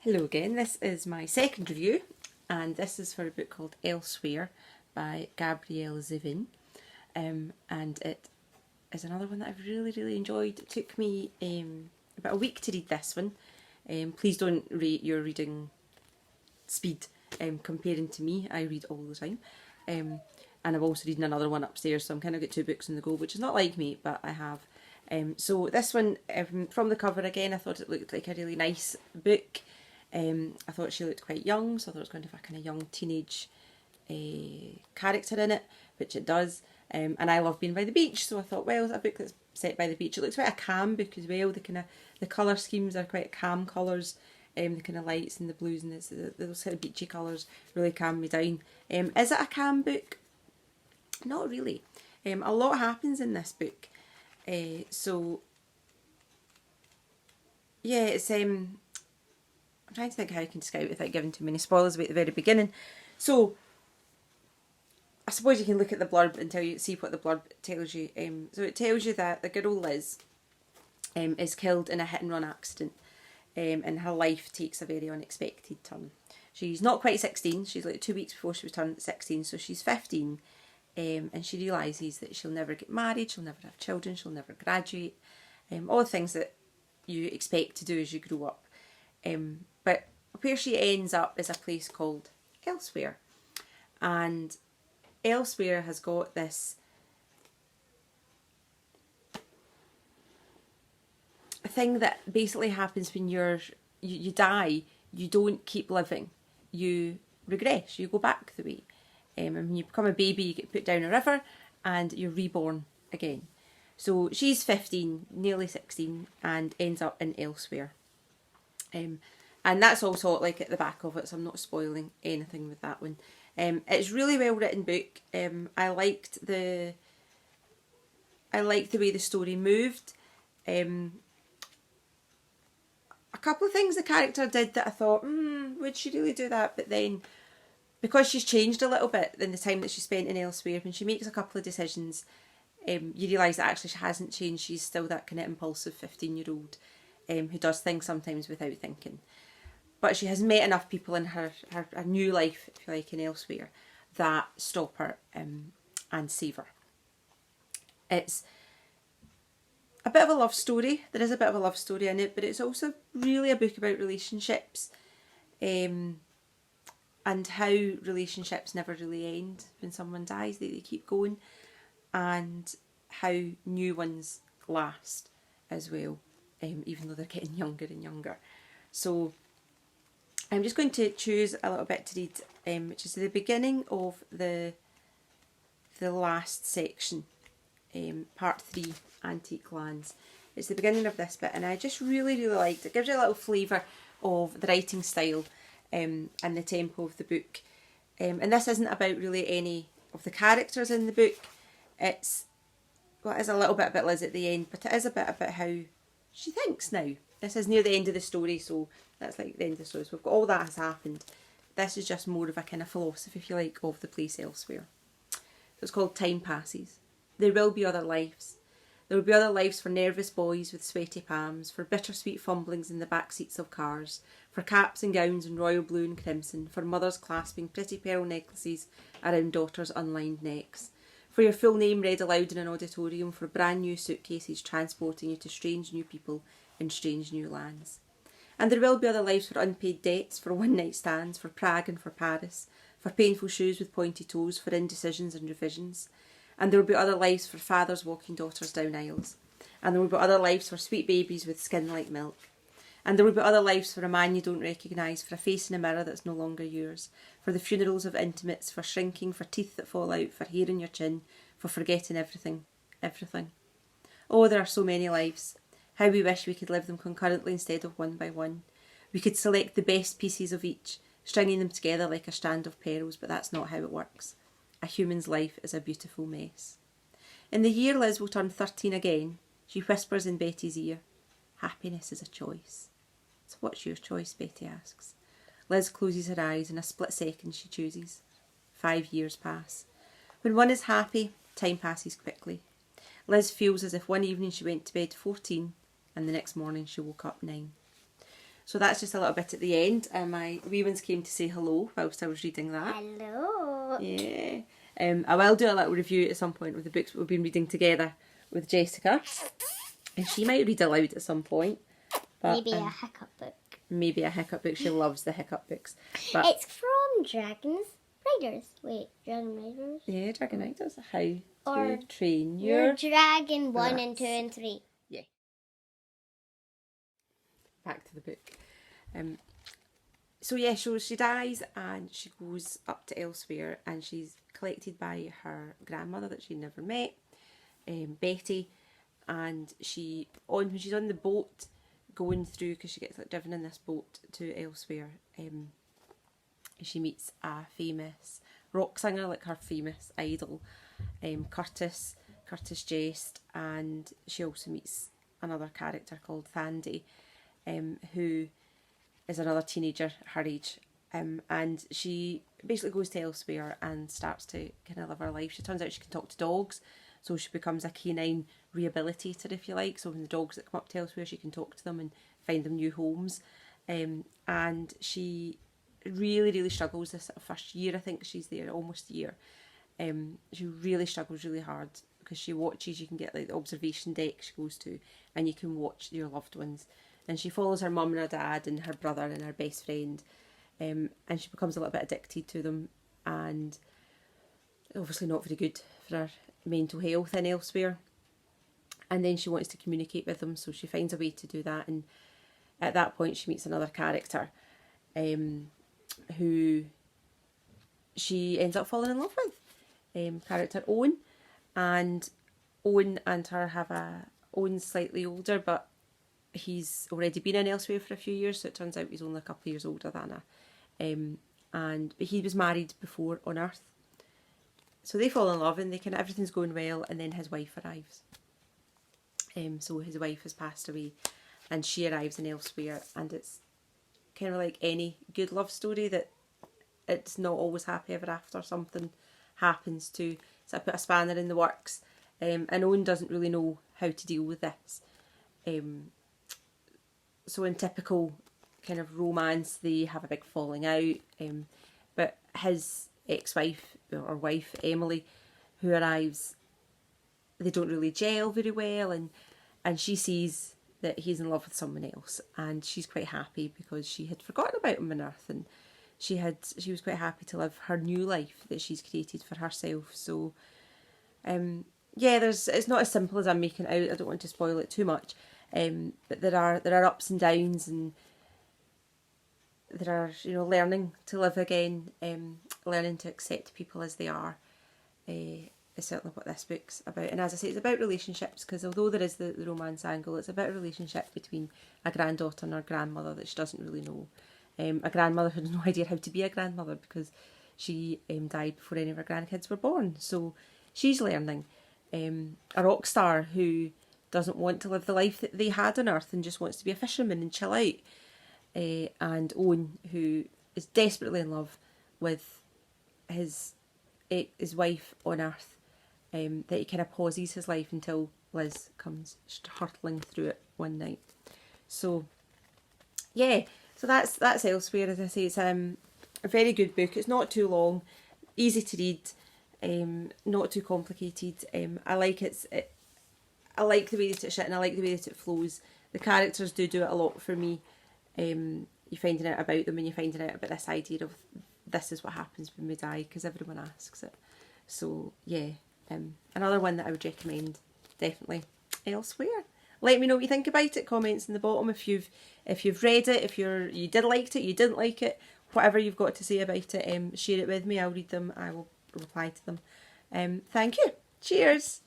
Hello again, this is my second review and this is for a book called Elsewhere by Gabrielle Zevin, and it is another one that I've really enjoyed. It took me about a week to read this one. Please don't rate your reading speed comparing to me. I read all the time, and I'm also reading another one upstairs, so I'm kind of got two books on the go, which is not like me, but I have. So this one, from the cover again, I thought it looked like a really nice book. I thought she looked quite young, so I thought it was going to have a kind of young teenage character in it, which it does. And I love being by the beach, so I thought, well, it's a book that's set by the beach. It looks quite a calm book as well. The colour schemes are quite calm colours. The kind of lights and the blues and those kind of beachy colours really calm me down. Is it a calm book? Not really. A lot happens in this book. So yeah, it's I'm trying to think how I can describe it without giving too many spoilers away at the very beginning. So I suppose you can look at the blurb until you see what the blurb tells you. So it tells you that the girl Liz is killed in a hit and run accident, and her life takes a very unexpected turn. She's not quite 16, she's like 2 weeks before she was turned 16, so she's 15, and she realises that she'll never get married, she'll never have children, she'll never graduate, all the things that you expect to do as you grow up. But where she ends up is a place called Elsewhere, and Elsewhere has got this thing that basically happens when you die. You don't keep living, you regress, you go back the way, and when you become a baby you get put down a river and you're reborn again. So she's 15, nearly 16, and ends up in Elsewhere. And that's also like at the back of it, so I'm not spoiling anything with that one. It's really well written book. I liked the way the story moved. A couple of things the character did that I thought, would she really do that? But then, because she's changed a little bit in the time that she spent in Elsewhere, when she makes a couple of decisions, you realise that actually she hasn't changed. She's still that kind of impulsive 15-year-old who does things sometimes without thinking. But she has met enough people in her new life, if you like, in Elsewhere, that stop her and save her. It's a bit of a love story. There is a bit of a love story in it, but it's also really a book about relationships, and how relationships never really end. When someone dies, they keep going, and how new ones last as well, even though they're getting younger and younger. So I'm just going to choose a little bit to read, which is the beginning of the last section, part 3, Antique Lands. It's the beginning of this bit, and I just really liked it. It gives you a little flavour of the writing style and the tempo of the book. And this isn't about really any of the characters in the book. It is a little bit about Liz at the end, but it is a bit about how she thinks now. This is near the end of the story, so that's like the end of the story. So we've got all that has happened. This is just more of a kind of philosophy, if you like, of the place Elsewhere. So it's called Time Passes. There will be other lives. There will be other lives for nervous boys with sweaty palms, for bittersweet fumblings in the back seats of cars, for caps and gowns in royal blue and crimson, for mothers clasping pretty pearl necklaces around daughters' unlined necks, for your full name read aloud in an auditorium, for brand new suitcases transporting you to strange new people in strange new lands. And there will be other lives for unpaid debts, for one-night stands, for Prague and for Paris, for painful shoes with pointy toes, for indecisions and revisions. And there will be other lives for fathers walking daughters down aisles. And there will be other lives for sweet babies with skin like milk. And there will be other lives for a man you don't recognise, for a face in a mirror that's no longer yours, for the funerals of intimates, for shrinking, for teeth that fall out, for hair in your chin, for forgetting everything. Everything. Oh, there are so many lives. How we wish we could live them concurrently instead of one by one. We could select the best pieces of each, stringing them together like a strand of pearls, but that's not how it works. A human's life is a beautiful mess. In the year Liz will turn 13 again, she whispers in Betty's ear, happiness is a choice. So what's your choice? Betty asks. Liz closes her eyes. In a split second she chooses. 5 years pass. When one is happy, time passes quickly. Liz feels as if one evening she went to bed 14 and the next morning she woke up 9. So that's just a little bit at the end. My wee ones came to say hello whilst I was reading that. Hello. Yeah. I will do a little review at some point with the books we've been reading together with Jessica. And she might read aloud at some point. But, Maybe a hiccup book. Maybe a hiccup book. She loves the hiccup books. But It's from Dragons Riders. Wait, Dragon Riders? yeah, Dragon Riders. How to Or train Your your... Dragon 1 and rats. 2 and 3. Yeah. Back to the book. So yeah, so she dies and she goes up to Elsewhere, and she's collected by her grandmother that she never met, Betty, and when she's on the boat going through, because she gets like driven in this boat to Elsewhere, she meets a famous rock singer, like her famous idol, Curtis Jest, and she also meets another character called Thandi, who is another teenager her age, and she basically goes to Elsewhere and starts to kind of live her life. She turns out she can talk to dogs, so she becomes a canine rehabilitator, if you like. So when the dogs that come up to Elsewhere, she can talk to them and find them new homes. And she really struggles this first year. I think she's there almost a year. She really struggles really hard because she watches. You can get like the observation deck she goes to, and you can watch your loved ones. And she follows her mum and her dad and her brother and her best friend, and she becomes a little bit addicted to them, and obviously not very good for her mental health in Elsewhere. And then she wants to communicate with them, so she finds a way to do that, and at that point she meets another character who she ends up falling in love with, character Owen. And Owen and her have Owen's slightly older, but he's already been in Elsewhere for a few years, so it turns out he's only a couple of years older than her. But he was married before on Earth. So they fall in love and everything's going well, and then his wife arrives. So his wife has passed away and she arrives in Elsewhere, and it's kind of like any good love story that it's not always happy ever after. Something happens to put a spanner in the works, and Owen doesn't really know how to deal with this. So in typical kind of romance, they have a big falling out, but his ex-wife, or wife, Emily, who arrives, they don't really gel very well, and she sees that he's in love with someone else, and she's quite happy because she had forgotten about him on Earth, and she was quite happy to live her new life that she's created for herself. So yeah, it's not as simple as I'm making it out. I don't want to spoil it too much. But there are ups and downs, and there are, learning to live again, learning to accept people as they are, is certainly what this book's about. And as I say, it's about relationships, because although there is the romance angle, it's about a relationship between a granddaughter and her grandmother that she doesn't really know. A grandmother who has no idea how to be a grandmother because she died before any of her grandkids were born. So she's learning. A rock star who doesn't want to live the life that they had on Earth and just wants to be a fisherman and chill out. And Owen, who is desperately in love with his wife on Earth, that he kind of pauses his life until Liz comes hurtling through it one night. So, yeah, so that's Elsewhere. As I say, it's a very good book. It's not too long, easy to read, not too complicated. I like I like the way that it's written. I like the way that it flows. The characters do it a lot for me. You're finding out about them, and you're finding out about this idea of this is what happens when we die, because everyone asks it. So yeah, another one that I would recommend, definitely, Elsewhere. Let me know what you think about it. Comments in the bottom if you've read it, if you did like it, you didn't like it, whatever you've got to say about it. Share it with me. I'll read them. I will reply to them. Thank you. Cheers.